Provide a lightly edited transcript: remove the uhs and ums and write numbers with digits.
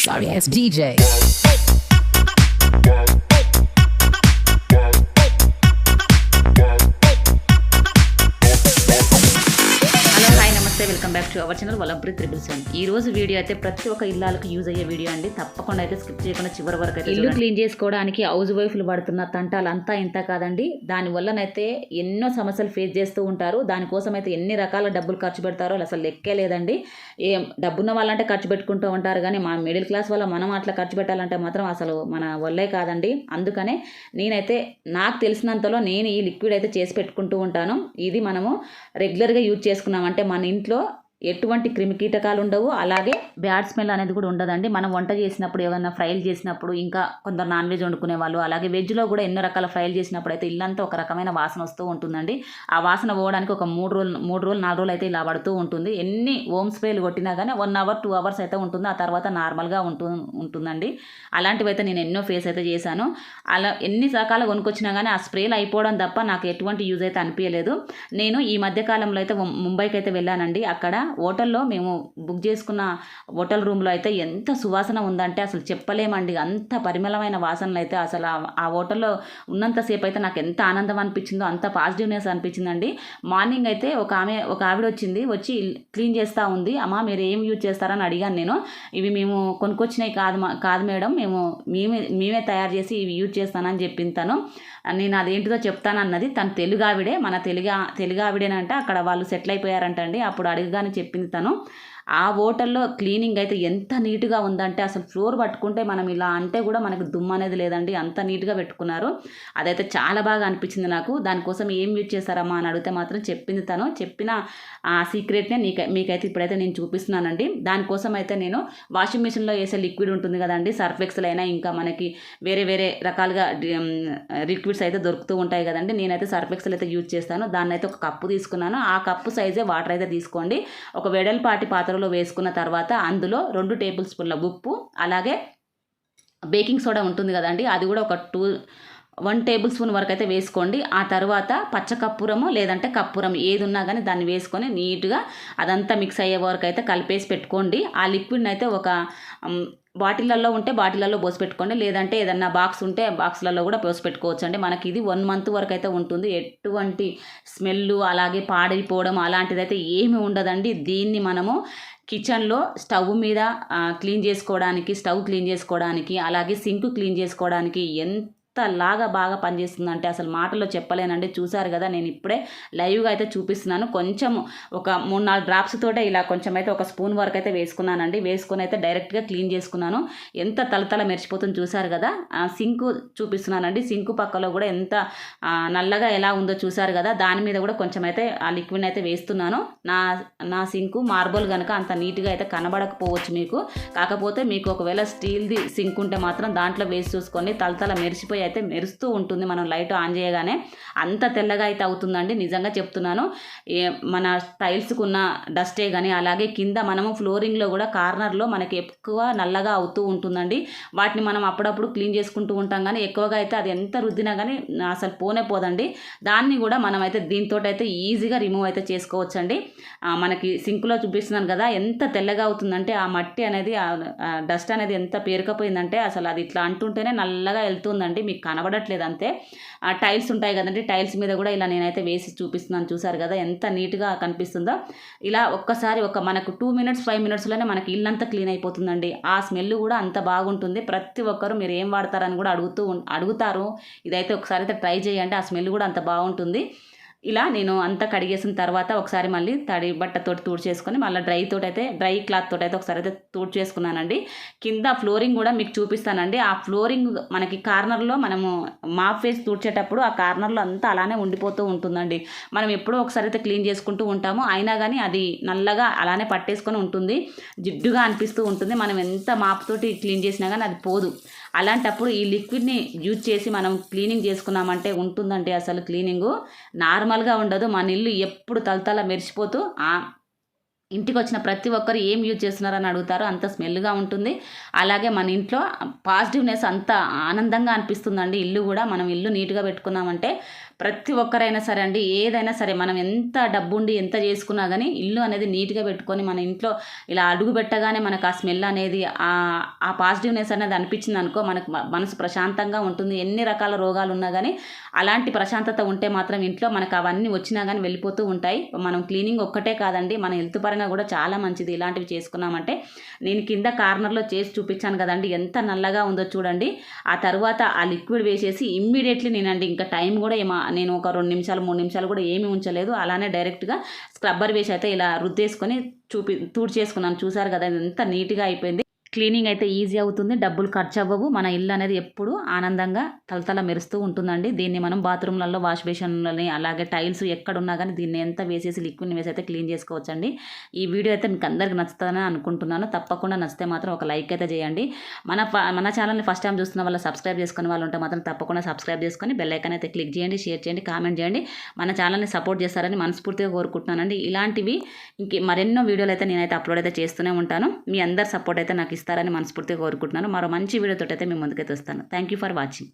Sorry ass DJ. Welcome back to our channel వలంప్రీత్ 777. ఈ రోజు వీడియో అయితే ప్రతి ఒక్క ఇల్లాలకు యూజ్ అయ్యే వీడియో అండి. తప్పకుండా అయితే స్కిప్ చేయకుండా చివరి వరకు అయితే ఇల్లు క్లీన్ చేసుకోవడానికి హౌస్ వైఫ్లు పడుతున్న తంటాలు అంతా ఇంత కాదండి. దానివల్లనైతే ఎన్నో సమస్యలు ఫేస్ చేస్తూ ఉంటారు. దానికోసం అయితే ఎన్ని రకాల డబ్బులు ఖర్చు పెడతారో అసలు లెక్కే లేదండి. డబ్బున్న వాళ్ళంటే ఖర్చు పెట్టుకుంటూ ఉంటారు, కానీ మా మిడిల్ క్లాస్ వల్ల మనం అట్లా ఖర్చు పెట్టాలంటే మాత్రం అసలు మన వల్లే కాదండి. అందుకనే నేనైతే నాకు తెలిసినంతలో నేను ఈ లిక్విడ్ అయితే చేసి పెట్టుకుంటూ ఉంటాను. ఇది మనము రెగ్యులర్గా యూజ్ చేసుకున్నామంటే మన ఇంట్లో ఎటువంటి క్రిమి కీటకాలు ఉండవు, అలాగే బ్యాడ్ స్మెల్ అనేది కూడా ఉండదండి. మనం వంట చేసినప్పుడు ఏమైనా ఫ్రైలు చేసినప్పుడు, ఇంకా కొందరు నాన్ వెజ్ వండుకునే వాళ్ళు, అలాగే వెజ్లో కూడా ఎన్నో రకాల ఫ్రైలు చేసినప్పుడు అయితే ఇల్లంతా ఒక రకమైన వాసన వస్తూ ఉంటుందండి. ఆ వాసన పోవడానికి ఒక 3 రోజులు 4 రోజులు అయితే ఇలా పడుతూ ఉంటుంది. ఎన్ని హోమ్ స్ప్రేలు కొట్టినా కానీ 1 అవర్ 2 అవర్స్ అయితే ఉంటుంది. ఆ తర్వాత నార్మల్గా ఉంటుందండి. అలాంటివి అయితే నేను ఎన్నో ఫేస్ అయితే చేశాను. అలా ఎన్ని రకాలు కొనుక్కొచ్చినా కానీ ఆ స్ప్రేలు అయిపోవడం తప్ప నాకు ఎటువంటి యూజ్ అయితే అనిపించలేదు. నేను ఈ మధ్యకాలంలో అయితే ముంబైకి అయితే వెళ్ళానండి. అక్కడ హోటల్లో మేము బుక్ చేసుకున్న హోటల్ రూమ్లో అయితే ఎంత సువాసన ఉందంటే అసలు చెప్పలేమండి. అంత పరిమళమైన వాసనలు అయితే అసలు ఆ హోటల్లో ఉన్నంతసేపు అయితే నాకు ఎంత ఆనందం అనిపించిందో, అంత పాజిటివ్నెస్ అనిపించిందండి. మార్నింగ్ అయితే ఒక ఆవిడ వచ్చి క్లీన్ చేస్తూ ఉంది. అమ్మ మీరు ఏం యూజ్ చేస్తారని అడిగాను నేను. ఇవి మేము కొనుక్కొచ్చినవి కాదు మేడం, మేమే తయారు చేసి ఇవి యూజ్ చేస్తానని చెప్పింది తను. నేను అదేంటిదో చెప్తానన్నది. తను తెలుగు ఆవిడే, మన తెలుగు ఆవిడేనంట. అక్కడ వాళ్ళు సెటిల్ అయిపోయారంట అండి. అప్పుడు అడగగానే చెప్పింది తను. ఆ హోటల్లో క్లీనింగ్ అయితే ఎంత నీట్గా ఉందంటే అసలు ఫ్లోర్ పట్టుకుంటే మనం ఇలా అంటే కూడా మనకు దుమ్ము అనేది లేదండి, అంత నీట్గా పెట్టుకున్నారు. అదైతే చాలా బాగా అనిపించింది నాకు. దానికోసం ఏం యూజ్ చేస్తారమ్మా అని అడిగితే మాత్రం చెప్పింది తను. చెప్పిన ఆ సీక్రెట్నే మీకైతే ఇప్పుడైతే నేను చూపిస్తున్నానండి. దానికోసం అయితే నేను వాషింగ్ మిషన్లో వేసే లిక్విడ్ ఉంటుంది కదండి, సర్ఫ్ ఎక్సెల్ అయినా ఇంకా మనకి వేరే రకాలుగా లిక్విడ్స్ అయితే దొరుకుతూ ఉంటాయి కదండి. నేనైతే సర్ఫ్ ఎక్సెల్ అయితే యూజ్ చేస్తాను. దాన్ని అయితే ఒక కప్పు తీసుకున్నాను. ఆ కప్పు సైజే వాటర్ అయితే తీసుకోండి. ఒక వెడల్పాటి పాత్రలో వేసుకున్న తర్వాత అందులో 2 టేబుల్ స్పూన్ల ఉప్పు, అలాగే బేకింగ్ సోడా ఉంటుంది కదండి, అది కూడా ఒక 1 టేబుల్ స్పూన్ వరకు అయితే వేసుకోండి. ఆ తర్వాత పచ్చకర్పూరము లేదంటే కర్పూరం ఏది ఉన్నా కానీ దాన్ని వేసుకొని నీట్గా అదంతా మిక్స్ అయ్యే వరకు అయితే కలిపేసి పెట్టుకోండి. ఆ లిక్విడ్ని అయితే ఒక బాటిళ్ళల్లో ఉంటే బాటిళ్ళల్లో పోసి పెట్టుకోండి, లేదంటే ఏదన్నా బాక్స్ ఉంటే బాక్స్లలో కూడా పోసి పెట్టుకోవచ్చు అండి. మనకి ఇది 1 మంత్ వరకు అయితే ఉంటుంది. ఎటువంటి స్మెల్ అలాగే పాడైపోవడం అలాంటిదైతే ఏమీ ఉండదండి. దీన్ని మనము కిచెన్లో స్టవ్ మీద క్లీన్ చేసుకోవడానికి అలాగే సింక్ క్లీన్ చేసుకోవడానికి ఎంతలాగా బాగా పనిచేస్తుందంటే అసలు మాటల్లో చెప్పలేనండి. చూసారు కదా, నేను ఇప్పుడే లైవ్గా అయితే చూపిస్తున్నాను. కొంచెం ఒక 3-4 డ్రాప్స్ తోటే ఇలా కొంచెం అయితే ఒక స్పూన్ వరకు అయితే వేసుకున్నానండి. వేసుకొని అయితే డైరెక్ట్గా క్లీన్ చేసుకున్నాను. ఎంత తలతల మెరిచిపోతుంది చూసారు కదా. సింకు చూపిస్తున్నానండి. సింకు పక్కలో కూడా ఎంత నల్లగా ఎలా ఉందో చూసారు కదా. దాని మీద కూడా కొంచెం అయితే ఆ లిక్విడ్ అయితే వేస్తున్నాను. నా సింకు మార్బుల్ కనుక అంత నీట్గా అయితే కనబడకపోవచ్చు మీకు. కాకపోతే మీకు ఒకవేళ స్టీల్ది సింక్ ఉంటే మాత్రం దాంట్లో వేసి చూసుకొని తలతల మెరిసిపోయి అయితే మెరుస్తూ ఉంటుంది. మనం లైట్ ఆన్ చేయగానే అంత తెల్లగా అయితే అవుతుందండి. నిజంగా చెప్తున్నాను. మన టైల్స్కు ఉన్న డస్టే కానీ అలాగే కింద మనము ఫ్లోరింగ్లో కూడా కార్నర్లో మనకి ఎక్కువ నల్లగా అవుతూ ఉంటుందండి. వాటిని మనం అప్పుడప్పుడు క్లీన్ చేసుకుంటూ ఉంటాం, కానీ ఎక్కువగా అయితే అది ఎంత రుద్దినా కానీ అసలు పోదండి. దాన్ని కూడా మనం అయితే దీంతో అయితే ఈజీగా రిమూవ్ అయితే చేసుకోవచ్చండి. మనకి సింక్లో చూపిస్తున్నాను కదా ఎంత తెల్లగా అవుతుందంటే ఆ మట్టి అనేది డస్ట్ అనేది ఎంత పేరుకపోయిందంటే అసలు అది ఇట్లా అంటుంటేనే నల్లగా వెళ్తుందండి. మీకు కనబడట్లేదు అంతే. ఆ టైల్స్ ఉంటాయి కదండి, టైల్స్ మీద కూడా ఇలా నేనైతే వేసి చూపిస్తున్నాను. చూసారు కదా ఎంత నీట్గా కనిపిస్తుందో. ఇలా ఒక్కసారి మనకు 2 మినిట్స్ 5 మినిట్స్లోనే మనకి ఇల్లంతా క్లీన్ అయిపోతుందండి. ఆ స్మెల్ కూడా అంత బాగుంటుంది. ప్రతి ఒక్కరు మీరు ఏం వాడతారని కూడా అడుగుతారు. ఇదైతే ఒకసారి అయితే ట్రై చేయండి. ఆ స్మెల్ కూడా అంత బాగుంటుంది. ఇలా నేను అంతా కడిగేసిన తర్వాత ఒకసారి మళ్ళీ తడి బట్టతోటి తుడిచేసుకొని మళ్ళీ డ్రై క్లాత్ తోటి అయితే ఒకసారి అయితే తుడిచేసుకున్నానండి. కింద ఫ్లోరింగ్ కూడా మీకు చూపిస్తానండి. ఆ ఫ్లోరింగ్ మనకి కార్నర్లో మనము మాప్ వేసి తుడిచేటప్పుడు ఆ కార్నర్లో అంతా అలానే ఉండిపోతూ ఉంటుందండి. మనం ఎప్పుడో ఒకసారి అయితే క్లీన్ చేసుకుంటూ ఉంటాము, అయినా కానీ అది నల్లగా అలానే పట్టేసుకొని ఉంటుంది, జిడ్డుగా అనిపిస్తూ ఉంటుంది. మనం ఎంత మాప్ తోటి క్లీన్ చేసినా కానీ అది పోదు. అలాంటప్పుడు ఈ లిక్విడ్ని యూజ్ చేసి మనం క్లీనింగ్ చేసుకున్నామంటే ఉంటుందంటే అసలు క్లీనింగు నార్మల్గా ఉండదు. మన ఇల్లు ఎప్పుడు తలతల మెరిసిపోతూ ఇంటికి వచ్చిన ప్రతి ఒక్కరు ఏం యూజ్ చేస్తున్నారని అడుగుతారు. అంత స్మెల్గా ఉంటుంది. అలాగే మన ఇంట్లో పాజిటివ్నెస్ అంత ఆనందంగా అనిపిస్తుందండి. ఇల్లు కూడా మనం ఇల్లు నీట్గా పెట్టుకున్నామంటే ప్రతి ఒక్కరైనా సరే అండి, ఏదైనా సరే మనం ఎంత డబ్బుండి ఎంత చేసుకున్నా కానీ ఇల్లు అనేది నీట్గా పెట్టుకొని మన ఇంట్లో ఇలా అడుగు పెట్టగానే మనకు ఆ స్మెల్ అనేది ఆ పాజిటివ్నెస్ అనేది అనిపించింది అనుకో, మనకు మనసు ప్రశాంతంగా ఉంటుంది. ఎన్ని రకాల రోగాలు ఉన్నా కానీ అలాంటి ప్రశాంతత ఉంటే మాత్రం ఇంట్లో మనకు అవన్నీ వచ్చినా కానీ వెళ్ళిపోతూ ఉంటాయి. మనం క్లీనింగ్ ఒక్కటే కాదండి, మన హెల్త్ పరంగా కూడా చాలా మంచిది ఇలాంటివి చేసుకున్నామంటే. నేను కింద కార్నర్లో చేసి చూపించాను కదండి, ఎంత నల్లగా ఉందో చూడండి. ఆ తర్వాత ఆ లిక్విడ్ వేసేసి ఇమ్మీడియట్లీ నేనండి ఇంకా టైం కూడా నేను ఒక 2 నిమిషాలు 3 నిమిషాలు కూడా ఏమీ ఉంచలేదు. అలానే డైరెక్ట్గా స్క్రబ్బర్ వేసి అయితే ఇలా రుద్దేసుకొని చేసుకున్నాను. చూసారు కదా ఎంత నీట్గా అయిపోయింది. క్లీనింగ్ అయితే ఈజీ అవుతుంది, డబ్బులు ఖర్చు అవ్వవు. మన ఇల్లు అనేది ఎప్పుడు ఆనందంగా తలతల మెరుస్తూ ఉంటుందండి. దీన్ని మనం బాత్రూమ్లలో, వాష్ బేషన్లని, అలాగే టైల్స్ ఎక్కడున్నా కానీ దీన్ని ఎంత వేసేసి లిక్విడ్ని వేసి అయితే క్లీన్ చేసుకోవచ్చండి. ఈ వీడియో అయితే మీకు అందరికి నచ్చుతుందని అనుకుంటున్నాను. తప్పకుండా నచ్చితే మాత్రం ఒక లైక్ అయితే చేయండి. మన ఛానల్ని ఫస్ట్ టైం చూస్తున్న వాళ్ళు, సబ్స్క్రైబ్ చేసుకునే వాళ్ళు ఉంటే మాత్రం తప్పకుండా సబ్స్క్రైబ్ చేసుకొని బెల్ ఐకాన్ అయితే క్లిక్ చేయండి, షేర్ చేయండి, కామెంట్ చేయండి. మన ఛానల్ని సపోర్ట్ చేస్తారని మనస్ఫూర్తిగా కోరుకుంటున్నానండి. ఇలాంటివి మరెన్నో వీడియోలు అయితే నేనైతే అప్లోడ్ అయితే చేస్తూనే ఉంటాను. మీ అందరి సపోర్ట్ అయితే నాకు ఇస్తారని మనస్ఫూర్తిగా కోరుకుంటున్నాను. మరో మంచి వీడియోతో అయితే మేము ముందుకైతే వస్తాను. Thank you for watching.